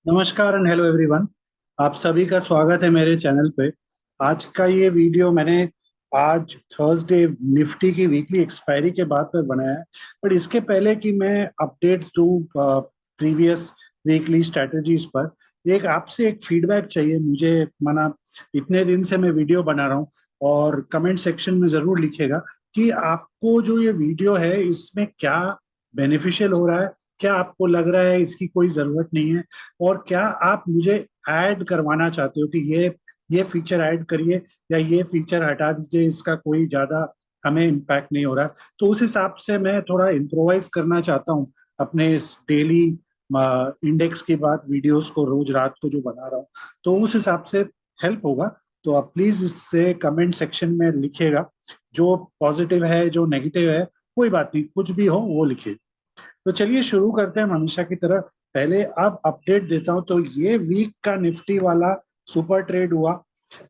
नमस्कार and hello everyone. आप सभी का स्वागत है मेरे चैनल पे। आज का ये वीडियो मैंने आज थर्सडे निफ्टी की वीकली एक्सपायरी के बाद पर बनाया है। बट इसके पहले कि मैं अपडेट्स दूं प्रीवियस वीकली स्ट्रेटजीज पर, एक आपसे एक फीडबैक चाहिए मुझे। माना इतने दिन से मैं वीडियो बना रहा हूँ, और कमेंट सेक्शन में जरूर लिखिएगा कि आपको जो ये वीडियो है इसमें क्या बेनिफिशियल हो रहा है, क्या आपको लग रहा है इसकी कोई जरूरत नहीं है, और क्या आप मुझे ऐड करवाना चाहते हो कि ये फीचर ऐड करिए या ये फीचर हटा दीजिए, इसका कोई ज्यादा हमें इम्पैक्ट नहीं हो रहा। तो उस हिसाब से मैं थोड़ा इम्प्रोवाइज करना चाहता हूँ अपने इस डेली इंडेक्स की बात वीडियोस को रोज रात को जो बना रहा हूँ। तो उस हिसाब से हेल्प होगा। तो आप प्लीज इससे कमेंट सेक्शन में लिखिएगा, जो पॉजिटिव है जो नेगेटिव है, कोई बात नहीं, कुछ भी हो वो लिखिए। तो चलिए शुरू करते हैं हमेशा की तरह। पहले अब अपडेट देता हूं। तो ये वीक का निफ्टी वाला सुपर ट्रेड हुआ।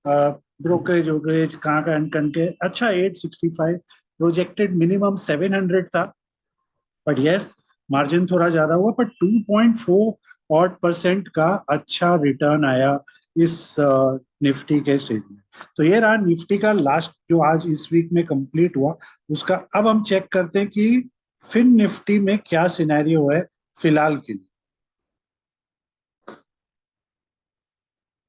ब्रोकरेज वोकरेज कहाँ का कन के अच्छा 865, प्रोजेक्टेड मिनिमम 700 था। बट यस, मार्जिन थोड़ा ज्यादा हुआ, पर 2.4 ऑड परसेंट का अच्छा रिटर्न आया इस निफ्टी के स्टेज में। तो ये रहा निफ्टी का लास्ट जो आज इस वीक में कंप्लीट हुआ उसका। अब हम चेक करते हैं कि फिन निफ्टी में क्या सिनेरियो है फिलहाल के लिए।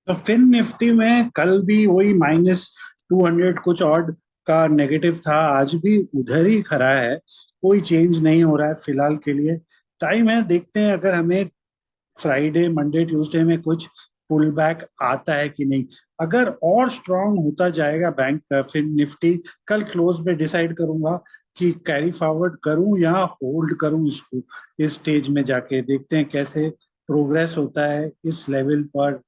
तो फिन निफ्टी में कल भी वही -200 कुछ ऑड का नेगेटिव था, आज भी उधर ही खड़ा है। कोई चेंज नहीं हो रहा है फिलहाल के लिए। टाइम है, देखते हैं अगर हमें फ्राइडे मंडे ट्यूसडे में कुछ पुल बैक आता है कि नहीं। अगर और स्ट्रांग होता जाएगा बैंक फिन निफ्टी, कल क्लोज में डिसाइड करूंगा कि कैरी फॉरवर्ड करूं या होल्ड करूं इसको। इस स्टेज में जाके देखते हैं कैसे प्रोग्रेस होता है इस लेवल पर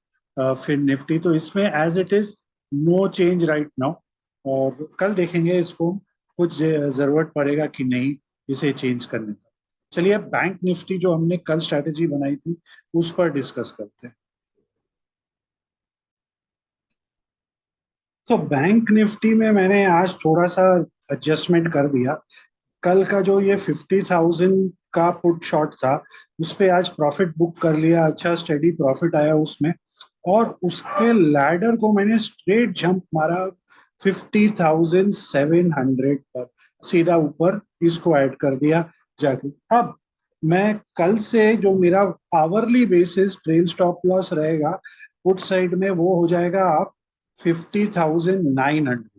फिन निफ्टी। तो इसमें as it is no change right now, और कल देखेंगे इसको कुछ जरूरत पड़ेगा कि नहीं इसे चेंज करने का। चलिए अब बैंक निफ्टी जो हमने कल स्ट्रैटेजी बनाई थी उस पर डिस्कस करते हैं। तो बैंक निफ्टी में मैंने आज थोड़ा सा एडजस्टमेंट कर दिया। कल का जो ये 50,000 का पुट शॉट था उस पे आज प्रॉफिट बुक कर लिया, अच्छा स्टेडी प्रॉफिट आया उसमें। और उसके लैडर को मैंने स्ट्रेट जंप मारा 50,700 पर, सीधा ऊपर इसको ऐड कर दिया जाके। अब मैं कल से जो मेरा hourly basis trail stop loss रहेगा पुट साइड में, वो हो जाएगा आप 50,900।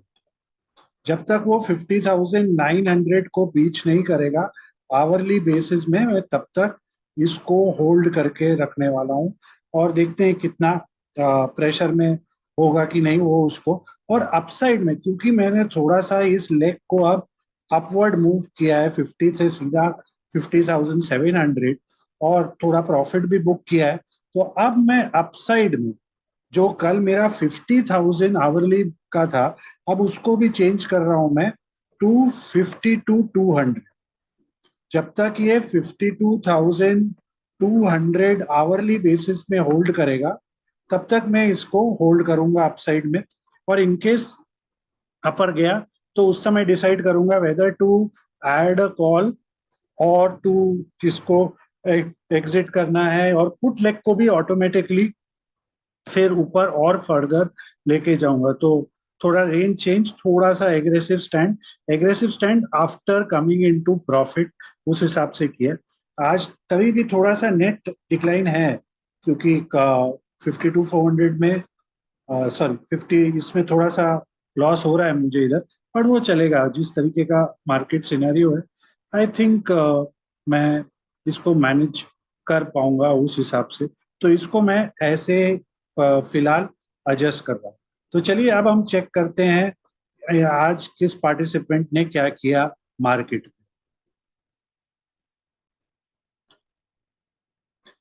जब तक वो 50,900 को बीच नहीं करेगा आवरली बेसिस में, मैं तब तक इसको होल्ड करके रखने वाला हूँ। और देखते हैं कितना प्रेशर में होगा कि नहीं वो उसको। और अपसाइड में क्योंकि मैंने थोड़ा सा इस लेग को अब अपवर्ड मूव किया है 50 से सीधा 50,700, और थोड़ा प्रॉफिट भी बुक किया है। तो अब मैं अपसाइड में जो कल मेरा 50,000 आवरली का था, अब उसको भी चेंज कर रहा हूं मैं 250 टू 200। जब तक ये 52,200 आवरली बेसिस में होल्ड करेगा तब तक मैं इसको होल्ड करूंगा अपसाइड में। और इनकेस अपर गया तो उस समय डिसाइड करूंगा whether to add a call और टू किसको एग्जिट करना है, और पुट लेग को भी ऑटोमेटिकली फिर ऊपर और फर्दर लेके जाऊंगा। तो थोड़ा रेंज चेंज, थोड़ा सा aggressive stand after coming into profit, उस हिसाब से किया। आज तभी भी थोड़ा सा नेट डिक्लाइन है क्योंकि 52,400 में, सॉरी 50, इसमें थोड़ा सा लॉस हो रहा है मुझे इधर। पर वो चलेगा जिस तरीके का मार्केट सिनेरियो है। आई थिंक मैं इसको मैनेज कर पाऊंगा उस हिसाब से। तो इसको मैं ऐसे फिलहाल एडजस्ट कर रहा हूँ। तो चलिए अब हम चेक करते हैं आज किस पार्टिसिपेंट ने क्या किया मार्केट में।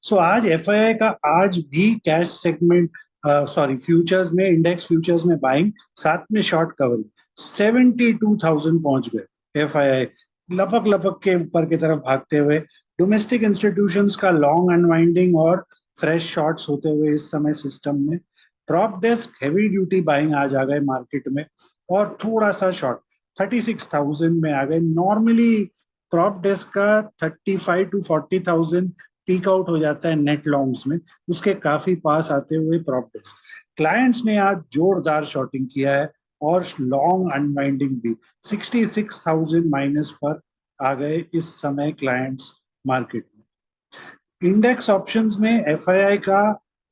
सो आज एफआईआई का आज भी कैश सेगमेंट, सॉरी फ्यूचर्स में, इंडेक्स फ्यूचर्स में बाइंग, साथ में शॉर्ट कवरिंग 72,000 पहुंच गए एफआईआई, लपक लपक के ऊपर की तरफ भागते हुए। डोमेस्टिक इंस्टीट्यूशंस का लॉन्ग अनवाइंडिंग और फ्रेश शॉर्ट्स होते हुए इस समय सिस्टम में। Prop desk heavy duty buying आज आ गए मार्केट में, और थोड़ा सा शॉर्ट 36,000 में आ गए। नॉर्मली प्रॉप डेस्क का 35 टू 40,000 पीक आउट हो जाता है नेट लॉन्ग्स में, उसके काफी पास आते हुए प्रॉपर्टीज क्लाइंट्स ने आज जोरदार शॉर्टिंग किया है और लॉन्ग अनवाइंडिंग भी 66,000 माइनस पर आ गए इस समय क्लाइंट्स मार्केट में। इंडेक्स ऑप्शंस में एफआईआई का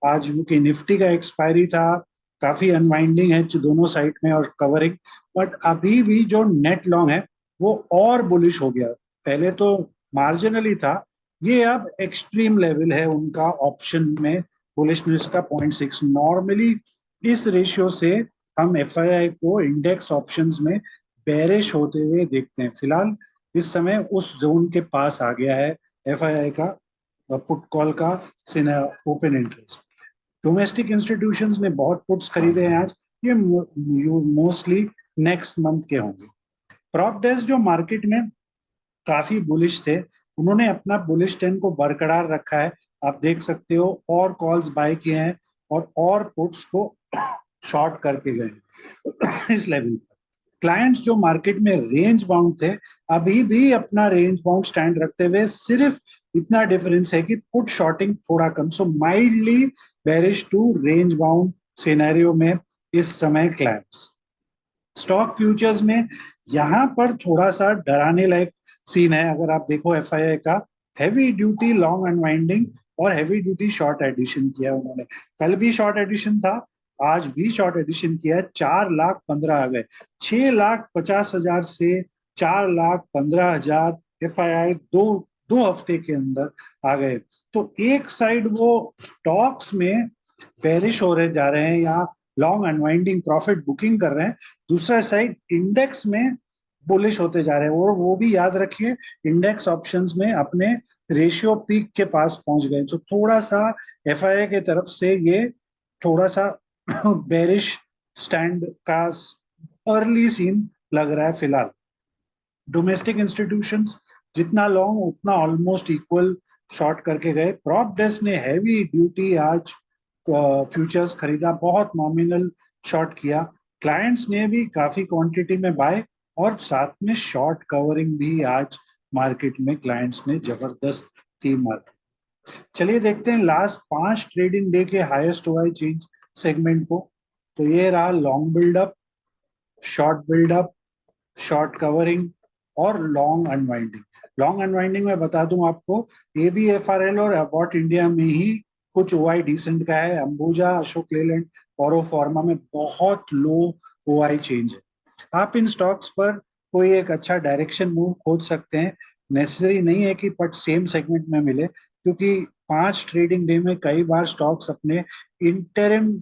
आज की निफ्टी का एक्सपायरी था, काफी अनवाइंडिंग है दोनों साइड में और कवरिंग, बट अभी भी जो नेट लॉन्ग है वो और बुलिश हो गया। पहले तो मार्जिनली था, ये अब एक्सट्रीम लेवल है उनका ऑप्शन में बुलिशनेस का 0.6। नॉर्मली इस रेशियो से हम एफआईआई को इंडेक्स ऑप्शंस में बेरिश होते हुए देखते हैं। फिलहाल इस समय उस जोन के पास आ गया है एफआईआई का पुट कॉल का ओपन इंटरेस्ट। डोमेस्टिक इंस्टीट्यूशंस ने बहुत पुट्स खरीदे हैं आज, ये मोस्टली नेक्स्ट मंथ के होंगे। प्रॉप डेस्क जो मार्केट में काफी बुलिश थे, उन्होंने अपना बुलिश ट्रेंड को बरकरार रखा है। आप देख सकते हो और कॉल्स बाय किए हैं और पुट्स को शॉर्ट करके गए इस लेवल पर। क्लाइंट्स जो मार्केट में रेंज बाउंड थे, अभी भी अपना रेंज बाउंड स्टैंड रखते हुए, सिर्फ इतना डिफरेंस है कि पुट शॉर्टिंग थोड़ा कम, so mildly bearish to range bound scenario में इस समय क्लाइंट्स। स्टॉक फ्यूचर्स में यहां पर थोड़ा सा डराने लायक सीन है। अगर आप देखो एफआईआई का हैवी ड्यूटी लॉन्ग अनवाइंडिंग और हैवी ड्यूटी शॉर्ट एडिशन किया उन्होंने। कल भी शॉर्ट एडिशन था, आज भी शॉर्ट एडिशन किया है। 4,15,000 आ गए, 6,50,000 से 4,15,000 एफआईआई दो दो हफ्ते के अंदर आ गए। तो एक साइड वो स्टॉक्स में बेरिश हो रहे जा रहे हैं, यहाँ लॉन्ग अनवाइंडिंग प्रॉफिट बुकिंग कर रहे हैं, दूसरा साइड इंडेक्स में बुलिश होते जा रहे हैं। और वो भी याद रखिए, इंडेक्स ऑप्शंस में अपने रेशियो पीक के पास पहुंच गए, तो थोड़ा सा एफआईआई के तरफ से ये थोड़ा सा बेरिश स्टैंड का अर्ली सीन लग रहा है फिलहाल। डोमेस्टिक इंस्टीट्यूशंस जितना लॉन्ग उतना ऑलमोस्ट इक्वल शॉर्ट करके गए। प्रॉप डेस्क ने हैवी ड्यूटी आज फ्यूचर्स खरीदा, बहुत नॉमिनल शॉर्ट किया। क्लाइंट्स ने भी काफी क्वांटिटी में बाय और साथ में शॉर्ट कवरिंग भी आज मार्केट में क्लाइंट्स ने जबरदस्त की मार्केट। चलिए देखते हैं लास्ट 5 ट्रेडिंग डे के हाईएस्ट ओआई चेंज सेगमेंट को। तो ये रहा long buildup, short buildup, short covering और लॉन्ग अनवाइंडिंग। लॉन्ग अनवाइंडिंग में बता दूं आपको, एबीएफआरएल और अबॉट इंडिया में ही कुछ ओआई डिसेंट का है। अंबुजा, अशोक लेलैंड, औरो फार्मा में बहुत लो ओआई चेंज है। आप इन स्टॉक्स पर कोई एक अच्छा डायरेक्शन मूव खोज सकते हैं। नेसेसरी नहीं है कि पट सेम सेगमेंट में मिले, क्योंकि 5 ट्रेडिंग डे में कई बार स्टॉक्स अपने इंटरिम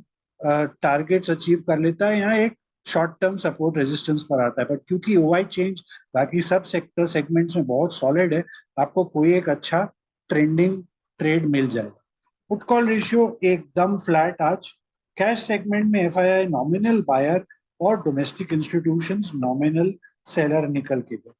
टारगेट्स अचीव कर लेता है, यहाँ एक शॉर्ट टर्म सपोर्ट रेजिस्टेंस पर आता है। बट क्योंकि ओआई चेंज बाकी सब सेक्टर सेगमेंट्स में बहुत सॉलिड है, आपको कोई एक अच्छा ट्रेंडिंग ट्रेड मिल जाएगा। पुट कॉल रेशियो एकदम फ्लैट आज। कैश सेगमेंट में एफआईआई नॉमिनल बायर और डोमेस्टिक इंस्टीट्यूशंस नॉमिनल सेलर निकल के गए।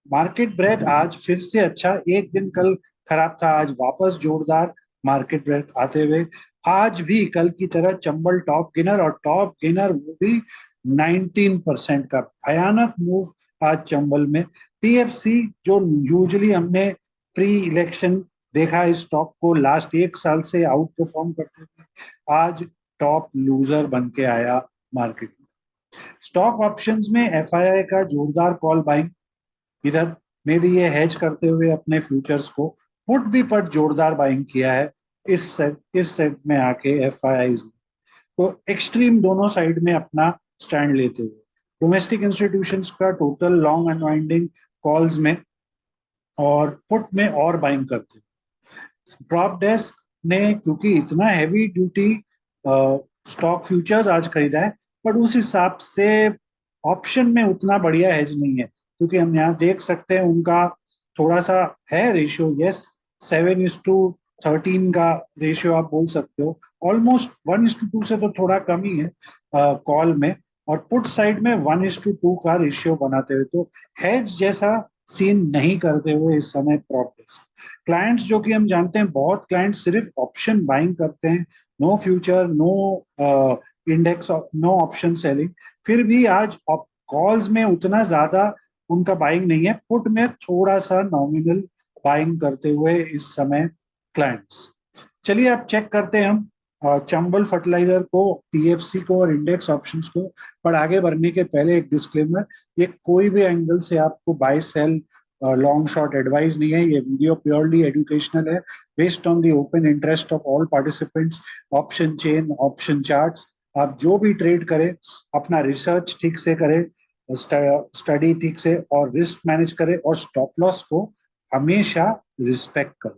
मार्केट ब्रेथ आज फिर से अच्छा, एक दिन कल खराब था, आज वापस जोरदार मार्केट ब्रेथ आते हुए आज भी कल की तरह चंबल टॉप गेनर, और टॉप गेनर वो भी 19% का भयानक मूव आज चंबल में। पीएफसी जो यूजुअली हमने प्री इलेक्शन देखा इस स्टॉक को लास्ट 1 साल से आउट परफॉर्म करते थे, आज टॉप लूजर बन के आया मार्केट में। स्टॉक ऑप्शंस में एफआईआई का जोरदार कॉल बाइंग, इधर में भी ये हेज करते हुए अपने फ्यूचर्स को पुट भी पर जोरदार बाइंग किया है इस सेट में आके एफआईआई। तो एक्सट्रीम दोनों साइड में अपना स्टैंड लेते हुए डोमेस्टिक इंस्टीट्यूशंस का टोटल लॉन्ग अनवाइंडिंग कॉल्स में और पुट में और बाइंग करते हैं। प्रॉप डेस्क ने क्योंकि इतना हैवी ड्यूटी स्टॉक फ्यूचर्स आज खरीदा है, पर उस हिसाब से ऑप्शन में उतना बढ़िया हेज नहीं है, क्योंकि हम यहाँ देख सकते हैं उनका थोड़ा सा है रेशियो, यस 7:13 का रेशियो आप बोल सकते हो, ऑलमोस्ट 1:2 से तो थोड़ा कम ही है कॉल में, और पुट साइड में 1:2 का रेशियो बनाते हुए तो हेज जैसा सीन नहीं करते हुए इस समय प्रॉपर्टीज। क्लाइंट्स जो कि हम जानते हैं, बहुत क्लाइंट्स सिर्फ ऑप्शन बाइंग करते हैं, no future, no index, no option selling, फिर भी आज कॉल्स में उतना ज्यादा उनका बाइंग नहीं है, पुट में थोड़ा सा नॉमिनल बाइंग करते हुए इस समय क्लाइंट्स। चलिए अब चेक करते हैं हम चंबल फर्टिलाइजर को, पीएफसी को और इंडेक्स ऑप्शंस को। पर आगे बढ़ने के पहले एक डिस्क्लेमर, ये कोई भी एंगल से आपको buy sell long short advice नहीं है। ये वीडियो प्योरली एजुकेशनल है, based on the open interest of all participants. Option chain, option charts, आप जो भी ट्रेड करें अपना रिसर्च ठीक से करें, स्टडी ठीक से और रिस्क मैनेज करें और स्टॉप लॉस को हमेशा रिस्पेक्ट करें।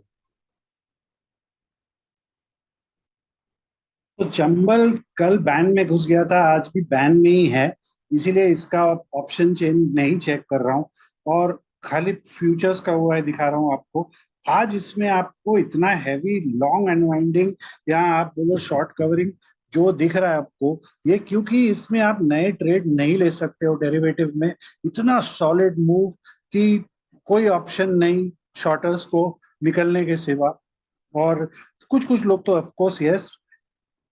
तो चंबल कल बैन में घुस गया था, आज भी बैन में ही है, इसीलिए इसका ऑप्शन चेन नहीं चेक कर रहा हूँ और खाली फ्यूचर्स का हुआ है दिखा रहा हूँ आपको। आज इसमें आपको इतना हैवी लॉन्ग अनवाइंडिंग या आप बोलो शॉर्ट कवरिंग जो दिख रहा है आपको, ये क्योंकि इसमें आप नए ट्रेड नहीं ले सकते हो डेरिवेटिव में। इतना सॉलिड मूव कि कोई ऑप्शन नहीं शॉर्टर्स को निकलने के सिवा। और कुछ कुछ लोग तो ऑफकोर्स यस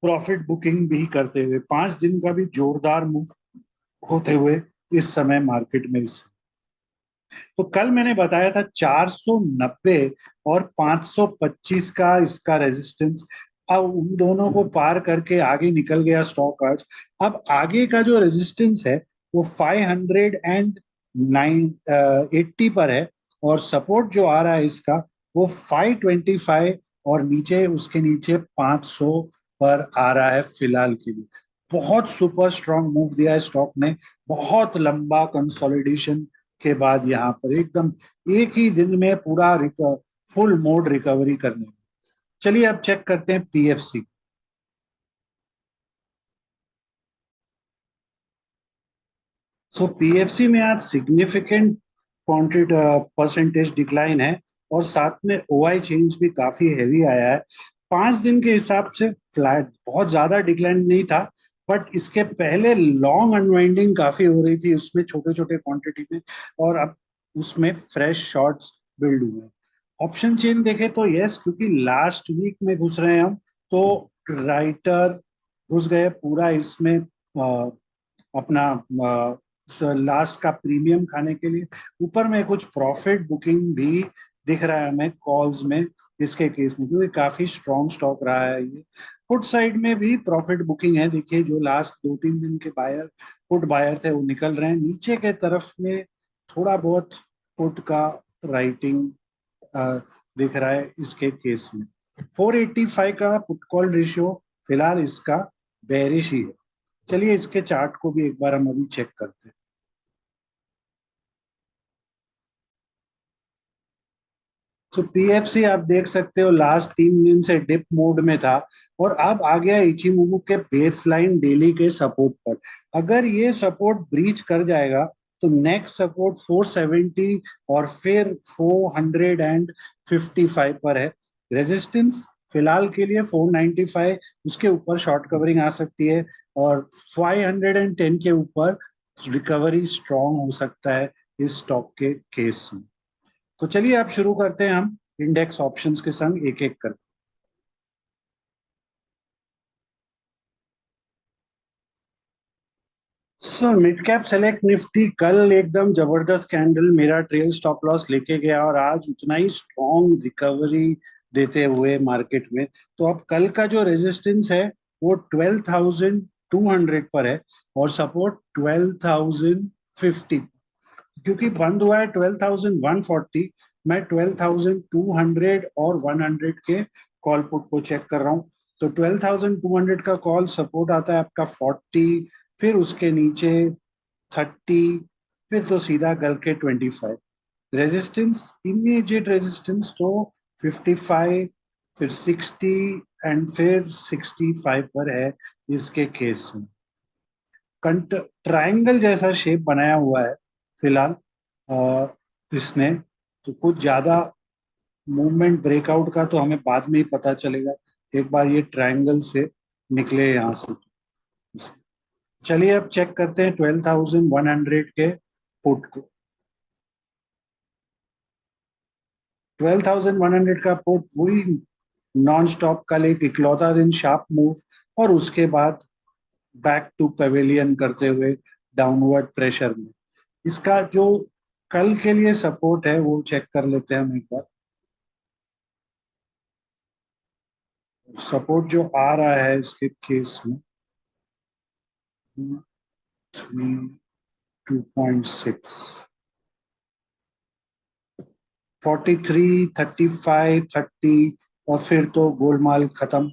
प्रॉफिट बुकिंग भी करते हुए 5 दिन का भी जोरदार मूव होते हुए इस समय मार्केट में इस। तो कल मैंने बताया था 490 और 525 का इसका रेजिस्टेंस। अब उन दोनों को पार करके आगे निकल गया स्टॉक आज। अब आगे का जो रेजिस्टेंस है वो 580 पर है और सपोर्ट जो आ रहा है इसका वो 525 और नीचे उसके नीचे 500 पर आ रहा है फिलहाल के लिए। बहुत सुपर स्ट्रांग मूव दिया है स्टॉक ने, बहुत लंबा कंसोलिडेशन के बाद यहाँ पर एकदम एक ही दिन में पूरा फुल मोड रिकवरी करने। चलिए अब चेक करते हैं पीएफसी। सो पीएफसी में आज सिग्निफिकेंट क्वांटिटी परसेंटेज डिक्लाइन है और साथ में ओआई चेंज भी काफी हैवी आया है। 5 दिन के हिसाब से फ्लैट, बहुत ज्यादा डिक्लाइन नहीं था, बट इसके पहले लॉन्ग अनवाइंडिंग काफी हो रही थी उसमें छोटे छोटे क्वांटिटी में और अब उसमें फ्रेश शॉर्ट्स बिल्ड हुए। ऑप्शन चेन देखे तो यस, क्योंकि लास्ट वीक में घुस रहे हैं हम, तो राइटर घुस गए पूरा इसमें अपना लास्ट का प्रीमियम खाने के लिए। ऊपर में कुछ प्रॉफिट बुकिंग भी दिख रहा है हमें कॉल्स में इसके केस में, क्योंकि काफी स्ट्रॉन्ग स्टॉक रहा है ये। पुट साइड में भी प्रॉफिट बुकिंग है, देखिए जो लास्ट 2-3 दिन के बायर पुट बायर थे वो निकल रहे हैं नीचे के तरफ में। थोड़ा बहुत पुट का राइटिंग दिख रहा है इसके केस में। 485 का पुट कॉल रेशियो फिलहाल इसका बेरिश ही है। चलिए इसके चार्ट को भी एक बार हम अभी चेक करते हैं। तो पीएफसी आप देख सकते हो लास्ट 3 दिन से डिप मोड में था और अब आ गया इचिमोमो के बेस लाइन डेली के सपोर्ट पर। अगर ये सपोर्ट ब्रीच कर जाएगा तो नेक्स्ट सपोर्ट 470 और फिर 455 पर है। रेजिस्टेंस फिलहाल के लिए 495, उसके ऊपर शॉर्ट कवरिंग आ सकती है और 510 के ऊपर रिकवरी स्ट्रॉन्ग हो सकता है इस स्टॉक के केस में। तो चलिए आप शुरू करते हैं हम इंडेक्स ऑप्शंस के संग एक एक कर। So mid cap select Nifty कल एकदम जबरदस्त कैंडल मेरा ट्रेल स्टॉप लॉस लेके गया और आज उतना ही स्ट्रॉन्ग रिकवरी देते हुए मार्केट में। तो अब कल का जो रेजिस्टेंस है वो 12,200 पर है और सपोर्ट 12,050। क्योंकि बंद हुआ है 12,140, मैं 12,200 और 100 के कॉल पुट को चेक कर रहा हूँ। तो 12,200 का कॉल सपोर्ट आता है आपका 40, फिर उसके नीचे 30, फिर तो सीधा गल के 25। रेजिस्टेंस, इमीडिएट रेजिस्टेंस तो 55, फिर 60 एंड फिर 65 पर है इसके केस में। कंट ट्रायंगल जैसा शेप बनाया हुआ है फिलहाल इसने। तो कुछ ज्यादा मूवमेंट ब्रेकआउट का तो हमें बाद में ही पता चलेगा, एक बार ये ट्रायंगल से निकले यहाँ से। चलिए अब चेक करते हैं 12,100 के पुट को। 12,100 का पुट वही नॉन स्टॉप कल एक इकलौता दिन शार्प मूव और उसके बाद बैक टू पेविलियन करते हुए डाउनवर्ड प्रेशर में। इसका जो कल के लिए सपोर्ट है वो चेक कर लेते हैं हम एक बार। सपोर्ट जो आ रहा है इसके केस में 3 2.6 43 35 30 और फिर तो गोलमाल खत्म।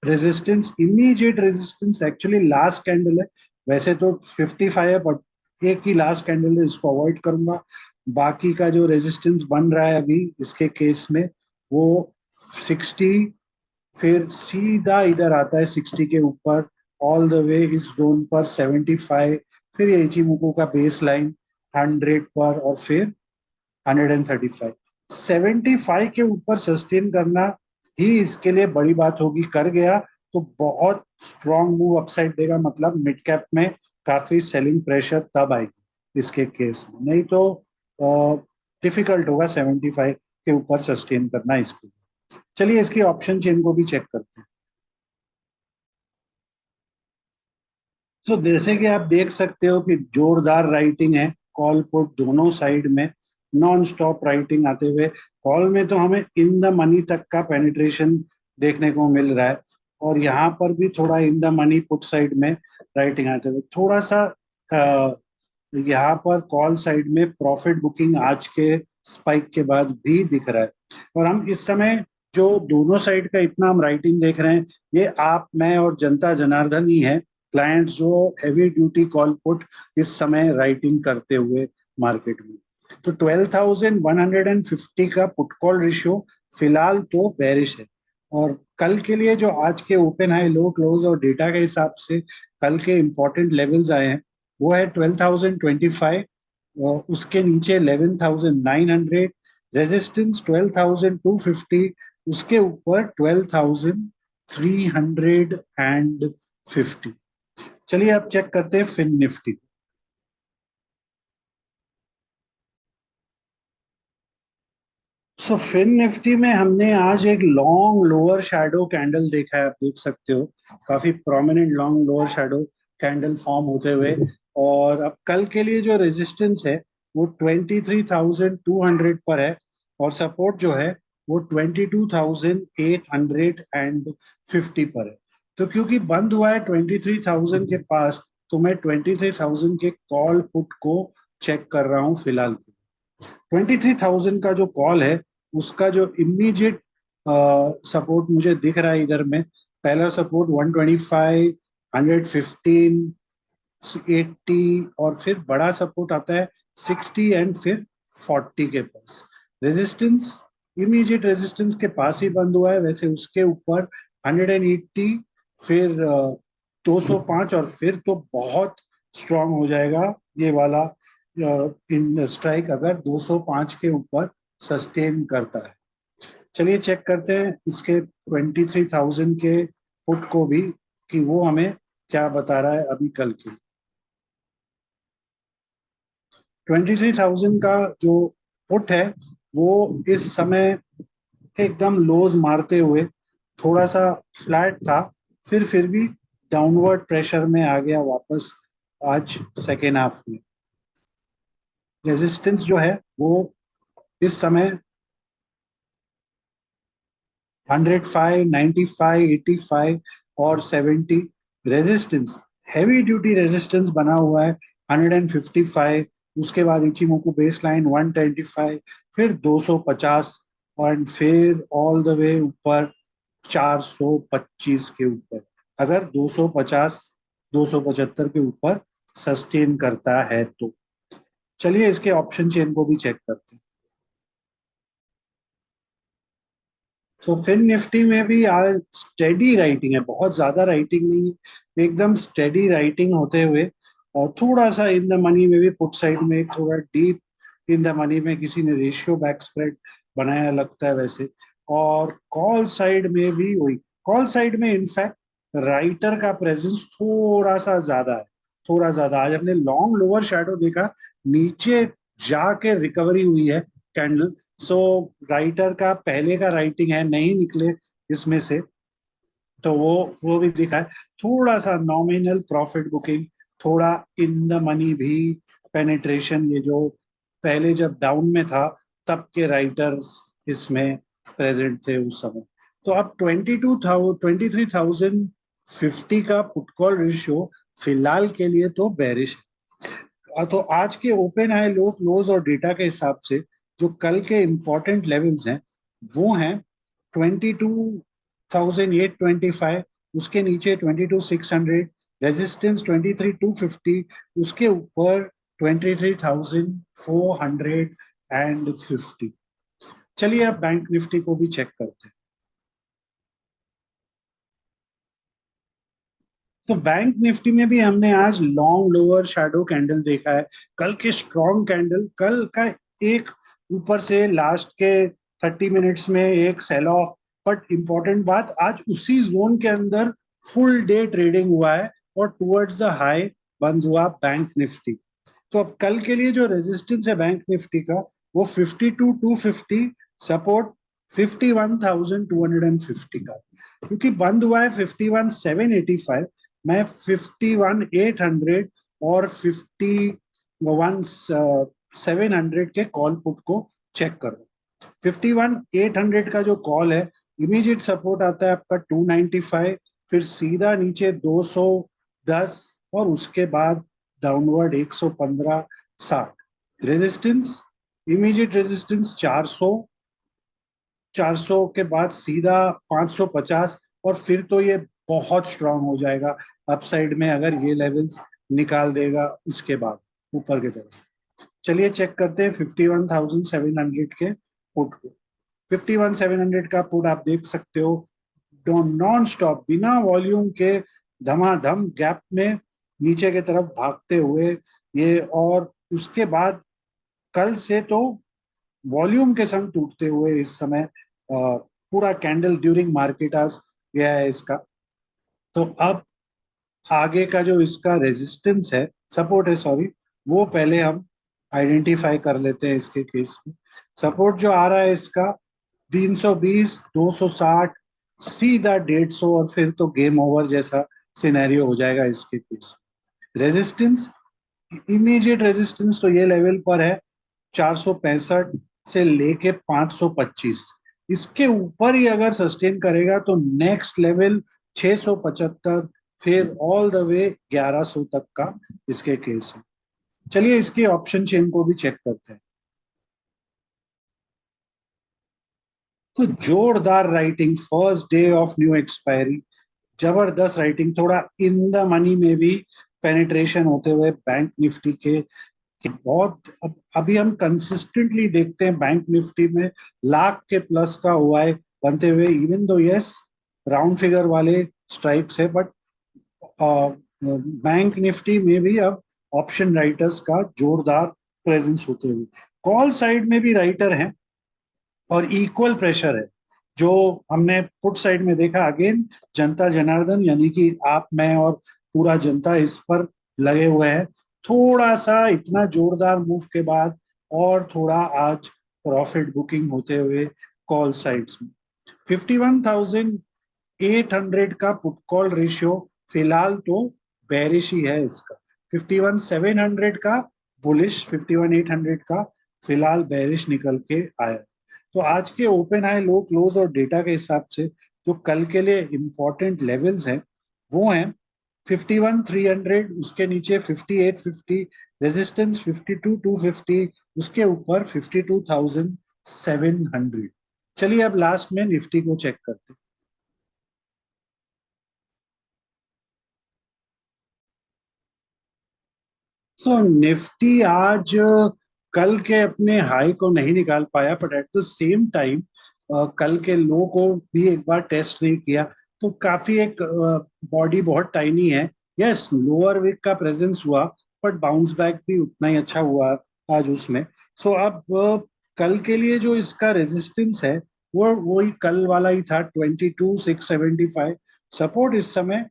Resistance, immediate resistance actually last candle है, वैसे तो 55 है, बट एक ही लास्ट कैंडल है, इसको अवॉइड करूंगा। बाकी का जो रेजिस्टेंस बन रहा है अभी इसके केस में वो 60, फिर सीधा इधर आता है 60 के ऊपर ऑल द वे इस जोन पर 75, फिर ये इचिमोको का बेस लाइन 100 पर और फिर 135। 75 के ऊपर सस्टेन करना ही इसके लिए बड़ी बात होगी। कर गया तो बहुत स्ट्रॉन्ग मूव अपसाइड देगा, मतलब मिड कैप में काफी सेलिंग प्रेशर तब आएगी इसके केस में, नहीं तो डिफिकल्ट होगा 75 के ऊपर सस्टेन करना इसको। चलिए इसकी ऑप्शन चेन को भी चेक करते हैं। तो जैसे कि आप देख सकते हो कि जोरदार राइटिंग है, कॉल पुट दोनों साइड में नॉन स्टॉप राइटिंग आते हुए। कॉल में तो हमें इन द मनी तक का पेनिट्रेशन देखने को मिल रहा है, और यहाँ पर भी थोड़ा in the money put side में राइटिंग आते हुए थोड़ा सा यहाँ पर कॉल साइड में प्रॉफिट बुकिंग आज के स्पाइक के बाद भी दिख रहा है। और हम इस समय जो दोनों साइड का इतना हम राइटिंग देख रहे हैं, ये आप, मैं और जनता जनार्दन ही है, क्लाइंट्स जो हैवी ड्यूटी कॉल पुट इस समय राइटिंग करते हुए मार्केट में। तो 12,150 का पुट कॉल रेशियो फिलहाल तो बेरिश है। और कल के लिए जो आज के ओपन हाई लो क्लोज और डेटा के हिसाब से कल के इंपॉर्टेंट लेवल्स आए हैं, वो है 12,025, उसके नीचे 11,900, रेजिस्टेंस 12,250, उसके ऊपर 12,350। चलिए अब चेक करते हैं फिन निफ्टी। सो फिन निफ्टी में हमने आज एक लॉन्ग लोअर शैडो कैंडल देखा है, आप देख सकते हो काफी prominent long lower shadow candle form होते हुए। और अब कल के लिए जो रेजिस्टेंस है वो 23,200 पर है, और सपोर्ट जो है वो 22,850 पर है। तो क्योंकि बंद हुआ है 23,000 के पास, तो मैं 23,000 के कॉल पुट को चेक कर रहा हूं फिलहाल। 23,000 का जो कॉल है उसका जो इमीडिएट सपोर्ट मुझे दिख रहा है इधर में, पहला सपोर्ट 125, 115, 80, और फिर बड़ा सपोर्ट आता है 60 एंड फिर 40 के पास। रेजिस्टेंस, इमीडिएट रेजिस्टेंस के पास ही बंद हुआ है, वैसे उसके ऊपर 180, फिर 205, और फिर तो बहुत स्ट्रांग हो जाएगा ये वाला इन स्ट्राइक अगर 205 के ऊपर सस्टेन करता है। चलिए चेक करते हैं इसके 23,000 के पुट को भी, कि वो हमें क्या बता रहा है अभी कल के। 23,000 का जो पुट है वो इस समय एकदम लोज मारते हुए थोड़ा सा फ्लैट था, फिर भी डाउनवर्ड प्रेशर में आ गया वापस आज सेकेंड हाफ में। रेजिस्टेंस जो है वो इस समय 105, 95, 85 और 70। रेजिस्टेंस, हैवी ड्यूटी रेजिस्टेंस बना हुआ है 155, उसके बाद इचिमोकू बेस लाइन 125, फिर 250, और फिर ऑल द वे ऊपर 425 के ऊपर, अगर 250 275 के ऊपर सस्टेन करता है तो। चलिए इसके ऑप्शन चेन को भी चेक करते हैं। तो फिन निफ्टी में भी आज स्टेडी राइटिंग है, बहुत ज्यादा राइटिंग नहीं है, एकदम स्टेडी राइटिंग होते हुए, और थोड़ा सा इन द मनी में भी पुट साइड में एक थोड़ा डीप इन द मनी में किसी ने रेशियो बैक स्प्रेड बनाया लगता है वैसे। और कॉल साइड में भी वही, कॉल साइड में इनफैक्ट राइटर का प्रेजेंस थोड़ा सा ज्यादा है, थोड़ा ज्यादा। आज हमने लॉन्ग लोअर शैडो देखा, नीचे जाके रिकवरी हुई है कैंडल। सो राइटर का पहले का राइटिंग है, नहीं निकले इसमें से, तो वो भी दिखा है। थोड़ा सा नॉमिनल प्रॉफिट बुकिंग, थोड़ा इन द मनी भी पेनिट्रेशन, ये जो पहले जब डाउन में था तब के राइटर्स इसमें प्रेजेंट थे उस समय। तो अब 23,050 का पुट कॉल रेशियो फिलहाल के लिए तो बेरिश है। तो आज के ओपन हाई लो क्लोज और डेटा के हिसाब से जो कल के इंपॉर्टेंट लेवल्स हैं वो हैं 22,825, उसके नीचे 22,600, रेजिस्टेंस 23,250, उसके ऊपर 23,450। चलिए अब बैंक निफ्टी को भी चेक करते हैं। तो बैंक निफ्टी में भी हमने आज लॉन्ग लोअर शैडो कैंडल देखा है। कल के स्ट्रॉन्ग कैंडल, कल का एक ऊपर से लास्ट के 30 मिनट्स में एक सेल ऑफ, बट इंपॉर्टेंट बात, आज उसी जोन के अंदर फुल डे ट्रेडिंग हुआ है और टुवर्ड्स द हाई बंद हुआ बैंक निफ्टी। तो अब कल के लिए जो रेजिस्टेंस है बैंक निफ्टी का वो 52,250, सपोर्ट 51,250 का। क्योंकि बंद हुआ है 51,785, मैं 51,800 और 51,700 के कॉल पुट को चेक कर रहा हूँ। 51,800 का जो कॉल है, इमीडिएट सपोर्ट आता है आपका 295, फिर सीधा नीचे 210 और उसके बाद डाउनवर्ड 115.60। रेजिस्टेंस, इमीडिएट रेजिस्टेंस 400, 400 के बाद सीधा 550 और फिर तो ये बहुत स्ट्रांग हो जाएगा अपसाइड में अगर ये लेवल्स निकाल देगा इसके बाद ऊपर की तरफ। चलिए चेक करते हैं 51,700 के पुट को। 51,700 का पुट आप देख सकते हो नॉन स्टॉप बिना वॉल्यूम के धमाधम गैप में नीचे की तरफ भागते हुए ये, और उसके बाद कल से तो वॉल्यूम के संग टूटते हुए इस समय पूरा कैंडल ड्यूरिंग मार्केट आज गया है इसका। तो अब आगे का जो इसका रेजिस्टेंस है, सपोर्ट है सॉरी, वो पहले हम आइडेंटिफाई कर लेते हैं इसके केस में। सपोर्ट जो आ रहा है इसका 320, 260, सीधा 150 और फिर तो गेम ओवर जैसा सिनेरियो हो जाएगा इसके केस में। रेजिस्टेंस, इमीडिएट रेजिस्टेंस तो ये लेवल पर है 465 से लेके 525। इसके ऊपर ही अगर सस्टेन करेगा तो नेक्स्ट लेवल 675, फिर ऑल द वे 1100 तक का इसके केस है। चलिए इसकी ऑप्शन चेन को भी चेक करते हैं। तो जोरदार writing, first day of new expiry, जबरदस्त राइटिंग, थोड़ा इन द मनी में भी पेनिट्रेशन होते हुए बैंक निफ्टी के बहुत अभी हम कंसिस्टेंटली देखते हैं बैंक निफ्टी में लाख के प्लस का हुआ है बनते हुए, even though yes round figure वाले स्ट्राइक्स है, बट बैंक निफ्टी में भी अब ऑप्शन राइटर्स का जोरदार प्रेजेंस होते हुए, कॉल साइड में भी राइटर हैं और इक्वल प्रेशर है जो हमने पुट साइड में देखा। अगेन जनता जनार्दन यानी कि आप मैं और पूरा जनता इस पर लगे हुए हैं। थोड़ा सा इतना जोरदार मूव के बाद और थोड़ा आज प्रॉफिट बुकिंग होते हुए कॉल साइड्स में 51,800 का पुट कॉल रेशियो फिलहाल तो बेरिश ही है इसका। 51,700 का बुलिश, 51,800 का फिलहाल बेरिश निकल के आया। तो आज के ओपन हाई लो क्लोज और डेटा के हिसाब से जो कल के लिए इंपॉर्टेंट लेवल्स हैं वो हैं 51,300, उसके नीचे 5850, रेजिस्टेंस 52,250, उसके ऊपर 52,700। चलिए अब लास्ट में निफ्टी को चेक करते हैं। तो निफ्टी आज कल के अपने हाई को नहीं निकाल पाया, but at the same time कल के लो को भी एक बार टेस्ट नहीं किया। तो काफी एक बॉडी बहुत टाइनी है। यस, लोअर विक का प्रेजेंस हुआ बट बाउंस बैक भी उतना ही अच्छा हुआ आज उसमें। सो अब कल के लिए जो इसका रेजिस्टेंस है वो वही कल वाला ही था 22,675, सपोर्ट इस समय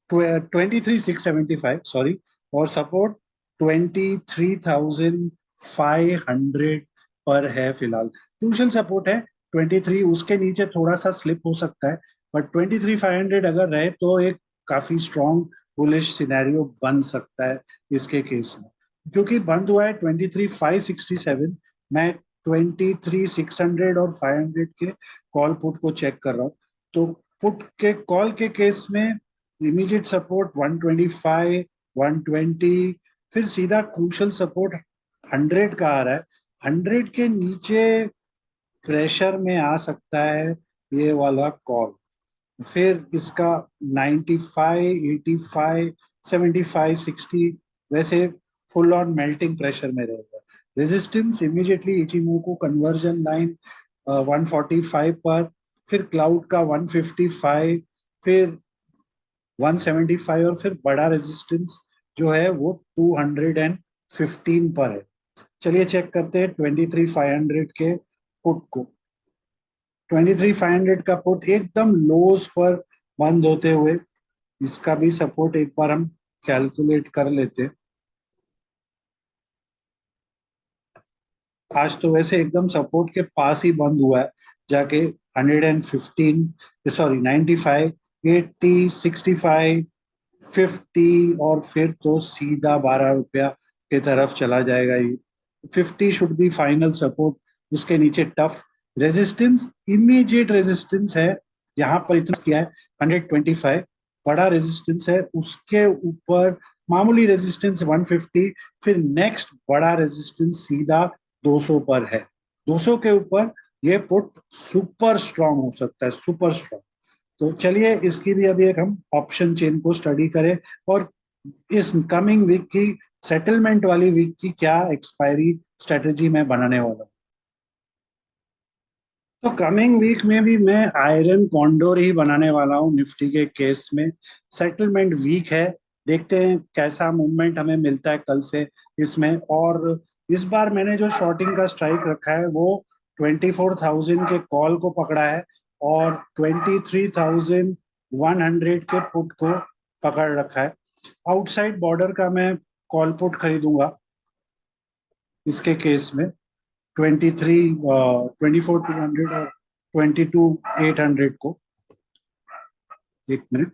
23,675 सॉरी, और सपोर्ट 23,500 पर है फिलहाल। क्रूशियल सपोर्ट है 23, उसके नीचे थोड़ा सा स्लिप हो सकता है, बट 23,500 अगर रहे तो एक काफी स्ट्रॉन्ग बुलिश सिनेरियो बन सकता है इसके केस में। क्योंकि बंद हुआ है 23,567, मैं 23,600 और 500 के कॉल पुट को चेक कर रहा हूँ। तो पुट के कॉल के केस में इमीडिएट सपोर्ट 125, 120, फिर सीधा क्रूशल सपोर्ट 100 का आ रहा है। 100 के नीचे प्रेशर में आ सकता है ये वाला कॉल। फिर इसका 95, 85, 75, 60 वैसे फुल ऑन मेल्टिंग प्रेशर में रहेगा। Resistance immediately Ichimoku conversion line 145 पर, फिर क्लाउड का 155, फिर 175, और फिर बड़ा रेजिस्टेंस जो है वो 215 पर है। चलिए चेक करते हैं 23,500 के पुट को। 23,500 का पुट एकदम लोस पर बंद होते हुए, इसका भी सपोर्ट एक बार हम कैलकुलेट कर लेते हैं। आज तो वैसे एकदम सपोर्ट के पास ही बंद हुआ है, जाके 115, सॉरी 95, 80, 65, 50, और फिर तो सीधा 12 रुपया की तरफ चला जाएगा ये। 50 शुड बी फाइनल सपोर्ट। उसके नीचे टफ रेजिस्टेंस, इमीडिएट रेजिस्टेंस है यहाँ पर इतना किया है 125, बड़ा रेजिस्टेंस है उसके ऊपर मामूली रेजिस्टेंस 150, फिर नेक्स्ट बड़ा रेजिस्टेंस सीधा 200 पर है। 200 के ऊपर ये पुट सुपर स्ट्रांग हो सकता है, सुपर स्ट्रांग। तो चलिए इसकी भी अभी एक हम ऑप्शन चेन को स्टडी करें, और इस कमिंग वीक की सेटलमेंट वाली वीक की क्या एक्सपायरी स्ट्रेटेजी मैं बनाने वाला हूँ। तो कमिंग वीक में भी मैं आयरन कॉन्डोर ही बनाने वाला हूँ निफ्टी के केस में। सेटलमेंट वीक है, देखते हैं कैसा मूवमेंट हमें मिलता है कल से इसमें। और इस बार मैंने जो शॉर्टिंग का स्ट्राइक रखा है वो 24,000 के कॉल को पकड़ा है, और 23,100 के पुट को पकड़ रखा है। आउटसाइड बॉर्डर का मैं कॉल पुट खरीदूंगा इसके केस में, 24,200 और 22,800 को। एक मिनट।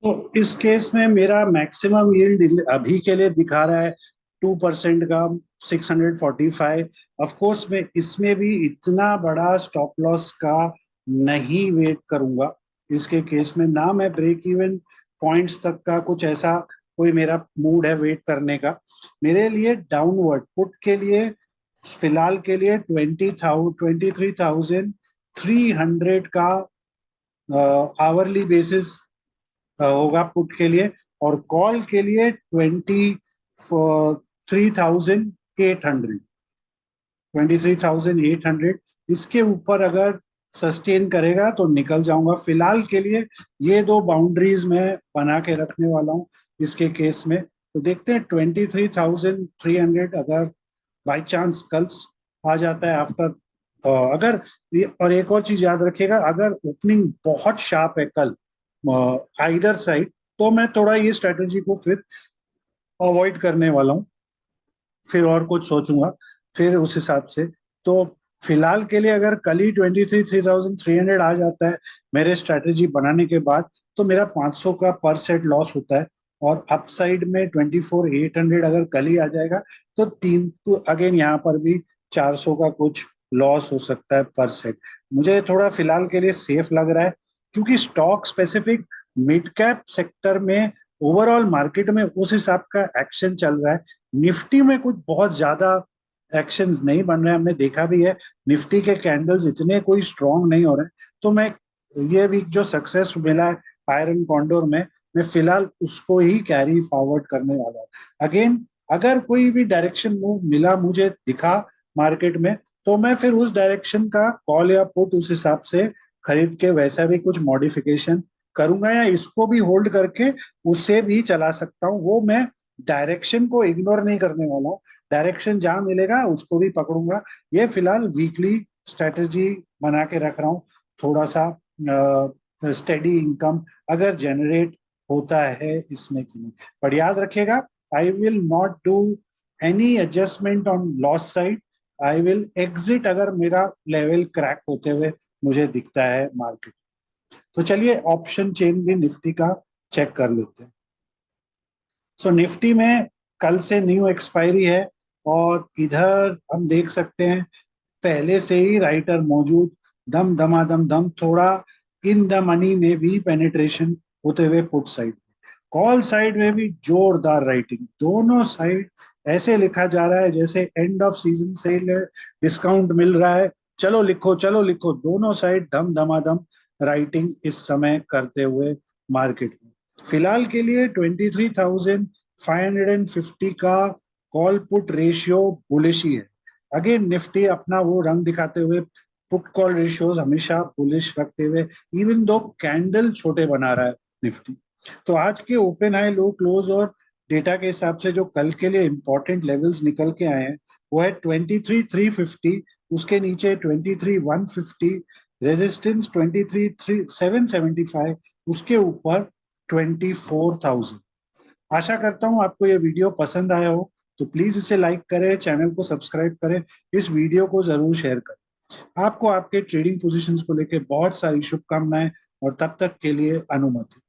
तो इस केस में मेरा मैक्सिमम यील्ड अभी के लिए दिखा रहा है 2% का, 645। ऑफ कोर्स मैं इसमें भी इतना बड़ा स्टॉप लॉस का नहीं वेट करूंगा इसके केस में, ना मैं ब्रेक इवन पॉइंट्स तक का कुछ ऐसा कोई मेरा मूड है वेट करने का। मेरे लिए डाउनवर्ड पुट के लिए फिलहाल के लिए 23,300 का आवरली बेसिस होगा पुट के लिए, और कॉल के लिए 23,800। 23,800 इसके ऊपर अगर सस्टेन करेगा तो निकल जाऊंगा। फिलहाल के लिए ये दो बाउंड्रीज मैं बना के रखने वाला हूँ इसके केस में। तो देखते हैं 23,300 अगर बाई चांस कल आ जाता है आफ्टर, अगर और एक और चीज याद रखिएगा, अगर ओपनिंग बहुत शार्प है कल आइदर साइड, तो मैं थोड़ा ये स्ट्रेटेजी को फिर अवॉइड करने वाला हूँ, फिर और कुछ सोचूंगा फिर उस हिसाब से। तो फिलहाल के लिए अगर कल ही 23,300 आ जाता है मेरे स्ट्रेटेजी बनाने के बाद, तो मेरा 500 का पर सेट लॉस होता है। और अपसाइड में 24,800 अगर कल ही आ जाएगा तो तीन, तो अगेन यहाँ पर भी 400 का कुछ लॉस हो सकता है पर सेट। मुझे थोड़ा फिलहाल के लिए सेफ लग रहा है, क्योंकि stock specific mid cap sector में ओवरऑल मार्केट में उस हिसाब का एक्शन चल रहा है। निफ्टी में कुछ बहुत ज्यादा एक्शंस नहीं बन रहे हैं, हमने देखा भी है निफ्टी के कैंडल्स इतने कोई स्ट्रांग नहीं हो रहे। तो मैं ये वीक जो सक्सेस मिला है आयरन कॉन्डोर में, मैं फिलहाल उसको ही कैरी फॉरवर्ड करने वाला हूँ। अगेन अगर कोई भी डायरेक्शन मूव मिला मुझे दिखा मार्केट में, तो मैं फिर उस डायरेक्शन का कॉल या पुट उस हिसाब से खरीद के वैसा भी कुछ मॉडिफिकेशन करूंगा, या इसको भी होल्ड करके उसे भी चला सकता हूँ। वो मैं डायरेक्शन को इग्नोर नहीं करने वाला हूँ, डायरेक्शन जहां मिलेगा उसको भी पकड़ूंगा। ये फिलहाल वीकली स्ट्रेटेजी बना के रख रहा हूँ, थोड़ा सा स्टेडी इनकम अगर जनरेट होता है इसमें कि नहीं। पर याद रखिएगा, I will not do any adjustment on loss side. I will exit अगर मेरा लेवल क्रैक होते हुए मुझे दिखता है मार्केट। तो चलिए ऑप्शन चेन भी निफ्टी का चेक कर लेते हैं। सो निफ्टी में कल से न्यू एक्सपायरी है, और इधर हम देख सकते हैं पहले से ही राइटर मौजूद, दम दमादम दम, थोड़ा इन द मनी में भी पेनिट्रेशन होते हुए पुट साइड, कॉल साइड में भी जोरदार राइटिंग, दोनों साइड ऐसे लिखा जा रहा है जैसे एंड ऑफ सीजन सेल है, डिस्काउंट मिल रहा है, चलो लिखो चलो लिखो, दोनों साइड धम धमाधम राइटिंग इस समय करते हुए मार्केट में। फिलहाल के लिए 23,550 का कॉल पुट रेशियो बुलिश ही है। अगेन निफ्टी अपना वो रंग दिखाते हुए, पुट कॉल रेशियोज हमेशा बुलिश रखते हुए, इवन दो कैंडल छोटे बना रहा है निफ्टी। तो आज के ओपन हाई लो क्लोज और डेटा के हिसाब से जो कल के लिए इंपॉर्टेंट लेवल्स निकल के आए हैं वो है 23,350, उसके नीचे 23,150, रेजिस्टेंस 23,775, उसके ऊपर 24,000। आशा करता हूं आपको ये वीडियो पसंद आया हो, तो प्लीज इसे लाइक करें, चैनल को सब्सक्राइब करें, इस वीडियो को जरूर शेयर करें। आपको आपके ट्रेडिंग पोजीशंस को लेकर बहुत सारी शुभकामनाएं और तब तक के लिए अनुमति।